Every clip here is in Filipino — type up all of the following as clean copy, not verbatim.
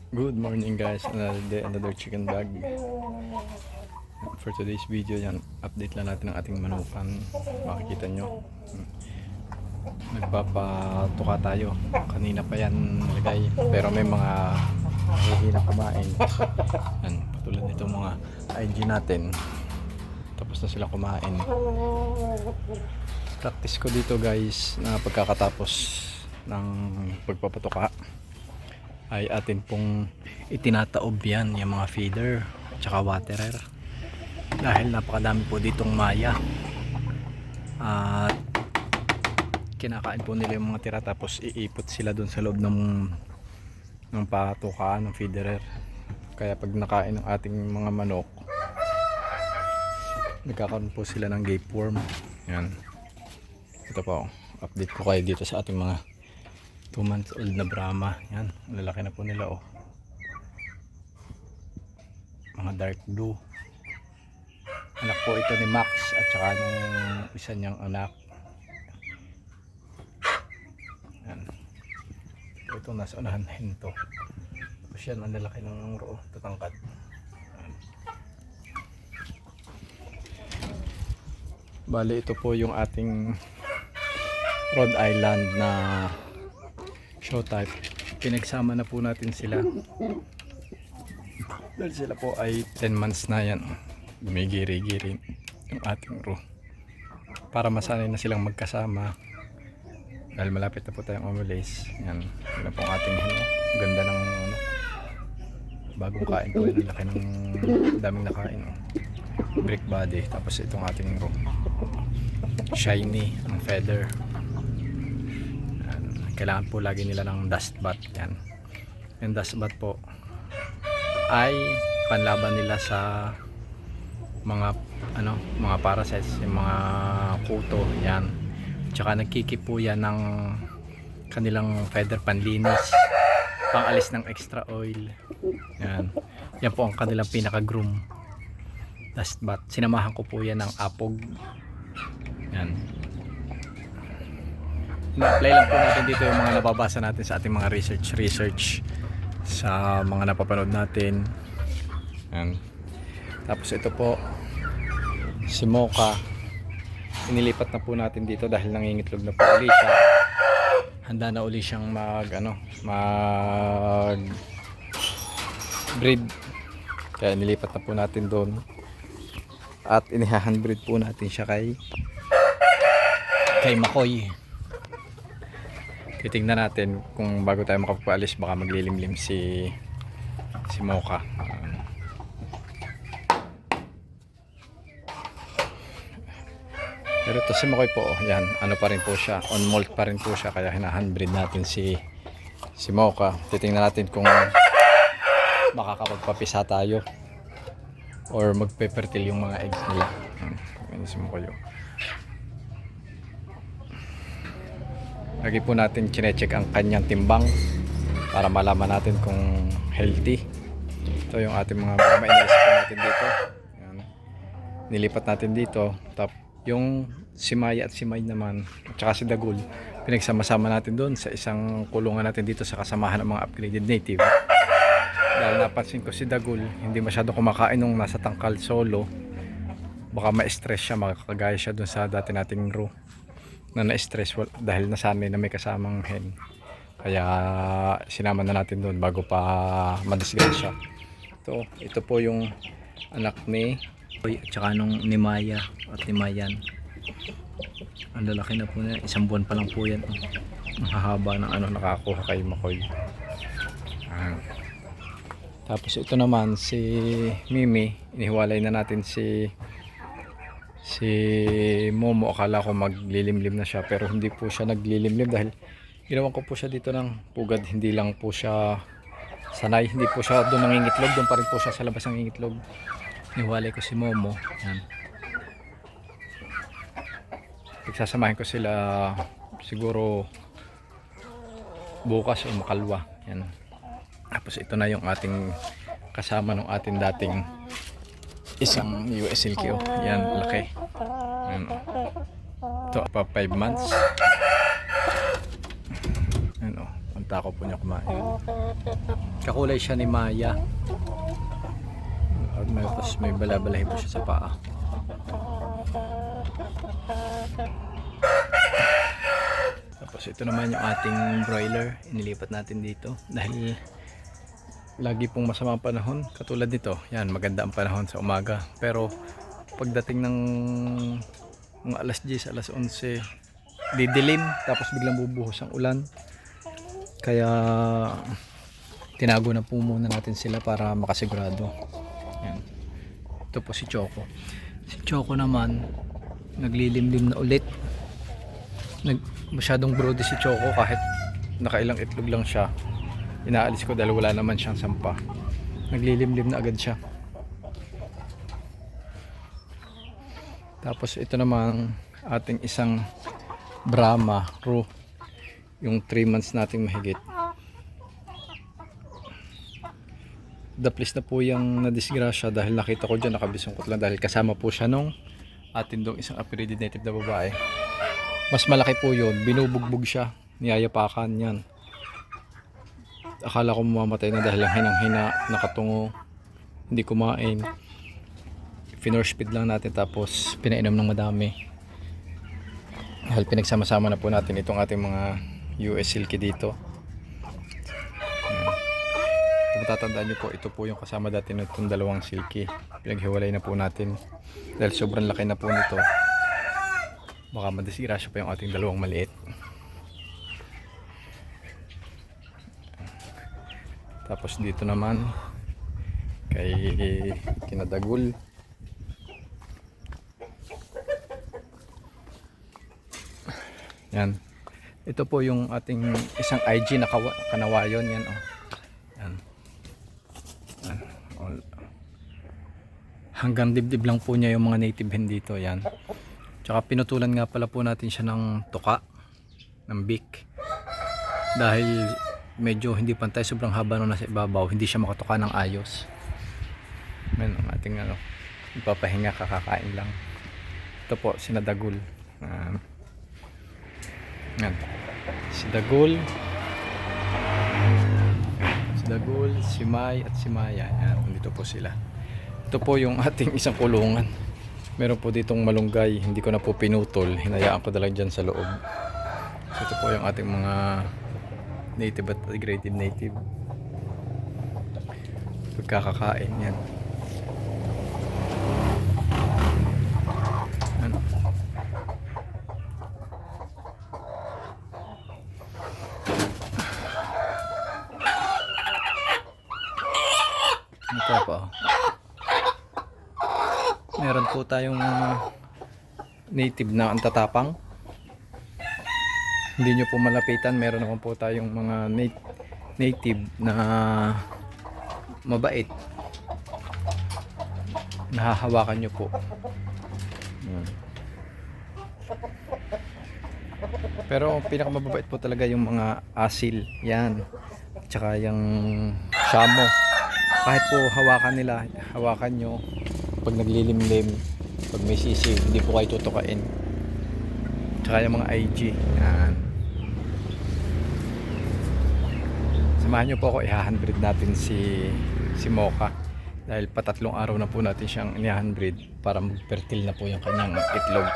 Good morning guys, another day, another chicken bag. For today's video yan, update lang natin ang ating manukan. Makikita nyo, nagpapatuka tayo. Kanina pa yan nalagay, pero may mga mahihina kumain. Yan, patulad nito mga IG natin. Tapos na sila kumain. Practice ko dito guys na pagkakatapos ng pagpapatuka ay atin pong itinataob yan, yung mga feeder tsaka waterer, dahil napakadami po ditong maya at kinakain po nila yung mga tira, tapos iipot sila dun sa loob ng patukaan ng feederer. Kaya pag nakain ng ating mga manok, nagkakaroon po sila ng gapeworm. Yan, ito po, update ko kayo dito sa ating mga 2 months old na Brahma. Yan, lalaki na po nila oh. Mga dark blue. Anak po ito ni Max at saka nung isa niyang anak. Yan. Ito nasa unahan hinto. Tapos yan, ang lalaki ng roo, tatangkad. Yan. Bali ito po yung ating Rhode Island na show type. Pinagsama na po natin sila dahil sila po ay 10 months na. Yan, gumigiri-giri yung ating row para masanay na silang magkasama dahil malapit na po tayong umulis. Yan, yun na po ang ating ganda ng bagong kain po. Yung laki ng daming nakain brick body. Tapos itong ating row shiny ang feather. Kailangan po lagi nila ng dust bath. Yan, yung dust bath po ay panlaban nila sa mga mga parasites, yung mga kuto. Yan, tsaka nagkikip po yan ng kanilang feather, panlinis, pangalis ng extra oil. Yan, yan po ang kanilang pinaka groom dust bath. Sinamahan ko po yan ng apog. Yan, na-apply lang po natin dito yung mga nababasa natin sa ating mga research sa mga napapanood natin. Yan. Tapos ito po si Mocha, inilipat na po natin dito dahil nangingitlog na po uli siya. Handa na uli siyang mag breed, kaya inilipat na po natin doon at inihahandbreed po natin siya kay Makoy. Titingnan natin kung bago tayo makapaalis baka maglilimlim si Mocha. Pero ito si Makoy po, yan, ano pa rin po siya, on molt pa rin po siya, kaya hinahandbreed natin si Mocha. Titingnan natin kung makakapagpapisa tayo or magpe-fertile yung mga eggs nila. Yan si Makoy. Lagi po natin chinecheck ang kanyang timbang para malaman natin kung healthy. Ito yung ating mga inilis po natin dito. Yan, nilipat natin dito. Tapos yung si Maya at si May naman at saka si Dagul, pinagsama-sama natin doon sa isang kulungan natin dito sa kasamahan ng mga upgraded native. Dahil napansin ko si Dagul hindi masyado kumakain nung nasa tangkal solo, baka ma-stress siya, makakagaya siya doon sa dati nating row na na-stress dahil nasanay na may kasamang hen. Kaya sinama na natin doon bago pa madisgrasya. Ito po yung anak ni at saka nung ni Maya at ni Mayan. Ang lalaki na po niya, 1 buwan pa lang po yan. Ang hahaba ng nakakuha kay Makoy. Tapos ito naman si Mimi, inihiwalay na natin si Momo. Akala ko maglilimlim na siya pero hindi po siya naglilimlim dahil ginawan ko po siya dito ng pugad. Hindi lang po siya sanay, hindi po siya doon nangingitlog, doon pa rin po siya sa labas nangingitlog. Niwalay ko si Momo. Yan, pagsasamahin ko sila siguro bukas o makalwa. Yan. Tapos ito na yung ating kasama ng ating dating isang USLK. Yan, laki. Yan. Ito pa 5 months. Yan, tako po niya kumain. Kakulay siya ni Maya. At may balabalahin po siya sa paa. Tapos ito naman yung ating broiler. Inilipat natin dito dahil lagi pong masama ang panahon. Katulad nito, yan, maganda ang panahon sa umaga. Pero pagdating ng mga alas 10, alas 11, didilim, tapos biglang bubuhos ang ulan. Kaya tinago na po muna natin sila para makasigurado. Yan. Ito po si Choco. Si Choco naman naglilimlim na ulit. Masyadong brody si Choco, kahit nakailang itlog lang siya. Inaalis ko dahil wala naman siyang sampa. Naglilimlim na agad siya. Tapos ito naman ating isang Brahma Ru, yung 3 months nating mahigit. Daplis na po yung nadisgrasya dahil nakita ko dyan, nakabisungkot lang dahil kasama po siya nung atin dong isang Apiridae native na babae. Mas malaki po yun, binubugbog siya, niyayapakan yan. Akala ko mamamatay na dahil ang hinang-hina, nakatungo, hindi kumain. Finore speed lang natin tapos pinainom ng madami. Dahil pinagsama-sama na po natin itong ating mga US Silky dito. Kung matatandaan nyo po, ito po yung kasama dati nitong dalawang Silky. Pinaghiwalay na po natin dahil sobrang laki na po nito. Baka madisgrasya pa yung ating dalawang maliit. Tapos dito naman kay Kinadagul. Yan. Ito po yung ating isang IG na kanawayon. Yan, oh. Yan. Yan. Hanggang dibdib lang po niya yung mga native hen dito. Yan. Tsaka pinutulan nga pala po natin siya ng tuka, ng beak. Dahil medyo hindi pantay, sobrang haba nung nasa ibabaw, hindi siya makatuka ng ayos. Yan ang ating ipapahinga, kakakain lang. Ito po, si Nadagul. Yan. Si Dagul. Si Dagul, si May at si Maya. Yan, dito po sila. Ito po yung ating isang kulungan. Meron po ditong malunggay, hindi ko na po pinutol. Hinayaan ko na lang dyan sa loob. So, ito po yung ating mga native at aggressive native. Pagkakakain yan. Ano? Ito po. Meron po tayong native na antatapang. Hindi nyo po malapitan. Meron naman po tayong mga native na mabait. Nahahawakan nyo po. Pero pinakamababait po talaga yung mga asil. Yan. Tsaka yung shamo. Kahit po hawakan nila, hawakan nyo. Pag naglilimlim, pag may sisi, hindi po kayo tutukain. Tsaka yung mga IG. Yan. Samahan nyo po ako, i-handbreed natin si Mocha. Dahil patatlong araw na po natin siyang i-handbreed para mag-fertile na po yung kanyang itlog.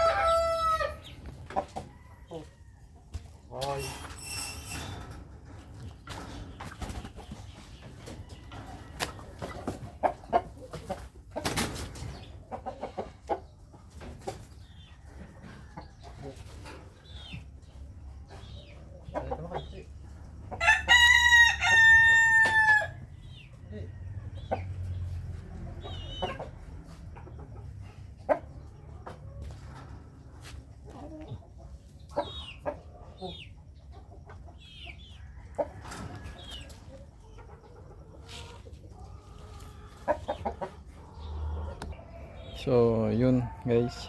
So yun guys,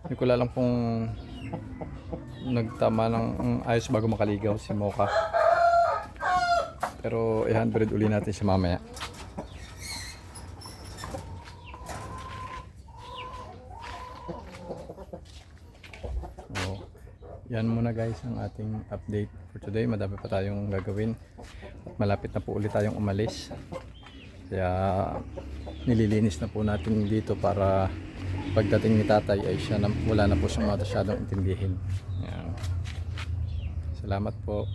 hindi ko lang kung nagtama ng ayos bago makaligaw si Mocha, pero i-handbreed uli natin siya mamaya. yan muna guys ang ating update for today. Madami pa tayong gagawin at malapit na po ulit tayong umalis, kaya nililinis na po natin dito para pagdating ni tatay ay siya na, wala na po siyang masyadong intindihin. Yan. Salamat po.